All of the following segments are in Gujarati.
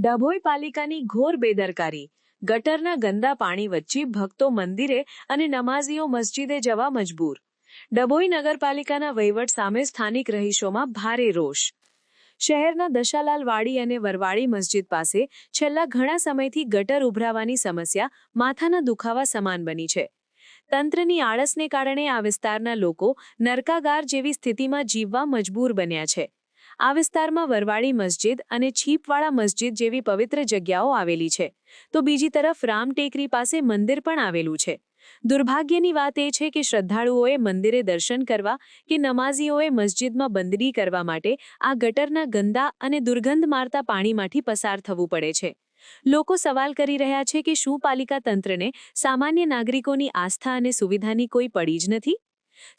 ડભોઈ પાલિકાની ઘોર બેદરકારી. ગટરના ગંદા પાણી વચ્ચે ભક્તો મંદિરે અને નમાઝીઓ મસ્જિદે જવા મજબૂર. ડભોઈ નગરપાલિકાના વહીવટ સામે સ્થાનિક રહીશોમાં ભારે રોષ. શહેરના દશાલાલ વાડી અને વરવાડી મસ્જિદ પાસે છેલ્લા ઘણા સમયથી ગટર ઉભરાવાની સમસ્યા માથાના દુખાવા સમાન બની છે. તંત્રની આળસને કારણે આ વિસ્તારના લોકો નરકાગાર જેવી સ્થિતિમાં જીવવા મજબૂર બન્યા છે. આ વિસ્તારમાં વરવાડી મસ્જિદ અને છીપવાળા મસ્જિદ જેવી પવિત્ર જગ્યાઓ આવેલી છે, તો બીજી તરફ રામટેકરી પાસે મંદિર પણ આવેલું છે. દુર્ભાગ્યની વાત એ છે કે શ્રદ્ધાળુઓએ મંદિરે દર્શન કરવા કે નમાઝીઓએ મસ્જિદમાં બંદગી કરવા માટે આ ગટરના ગંદા અને દુર્ગંધ મારતા પાણીમાંથી પસાર થવું પડે છે. લોકો સવાલ કરી રહ્યા છે કે શું પાલિકા તંત્રને સામાન્ય નાગરિકોની આસ્થા અને સુવિધાની કોઈ પડી જ નથી?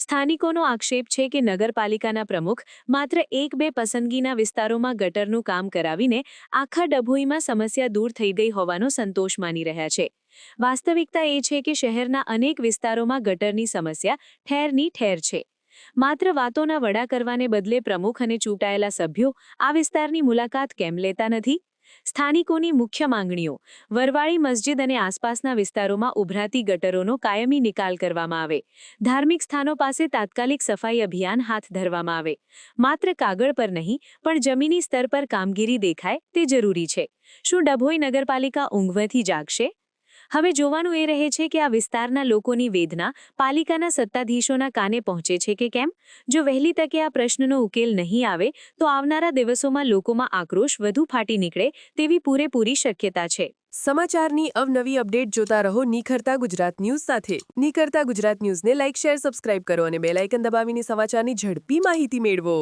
સ્થાનિકોનો આક્ષેપ છે કે નગરપાલિકાના પ્રમુખ માત્ર 1-2 પસંદગીના વિસ્તારોમાં ગટરનું કામ કરાવીને આખા ડભોઈમાં સમસ્યા દૂર થઈ ગઈ હોવાનો સંતોષ માની રહ્યા છે. વાસ્તવિકતા એ છે કે શહેરના અનેક વિસ્તારોમાં ગટરની સમસ્યા ઠેરની ઠેર છે. માત્ર વાતોના વડા કરવાને બદલે પ્રમુખ અને ચૂંટાયેલા સભ્યો આ વિસ્તારની મુલાકાત કેમ લેતા નથી? સ્થાનિકોની મુખ્ય માંગણીઓ: વરવાડી મસ્જિદ અને આસપાસના વિસ્તારોમાં ઉભરાતી ગટરોનો કાયમી નિકાલ કરવામાં આવે. ધાર્મિક સ્થાનો પાસે તાત્કાલિક સફાઈ અભિયાન હાથ ધરવામાં આવે. માત્ર કાગળ પર નહીં, પણ જમીની સ્તર પર કામગીરી દેખાય તે જરૂરી છે. શું ડભોઈ નગરપાલિકા ઊંઘમાંથી જાગશે? હવે જોવાનું એ રહે છે કે આ વિસ્તારના લોકોની વેદના પાલિકાના સત્તાધીશોના કાને પહોંચે છે કે કેમ. જો વહેલી તકે આ પ્રશ્નનો ઉકેલ નહીં આવે તો આવનારા દિવસોમાં લોકોમાં આક્રોશ વધુ ફાટી નીકળે તેવી પૂરેપૂરી શક્યતા છે. સમાચારની અવનવી અપડેટ જોતા રહો નિખરતા ગુજરાત ન્યૂઝ સાથે. નિખરતા ગુજરાત ન્યૂઝને લાઇક, શેર, સબસ્ક્રાઇબ કરો અને બેલ આઇકન દબાવીને સમાચારની ઝડપી માહિતી મેળવો.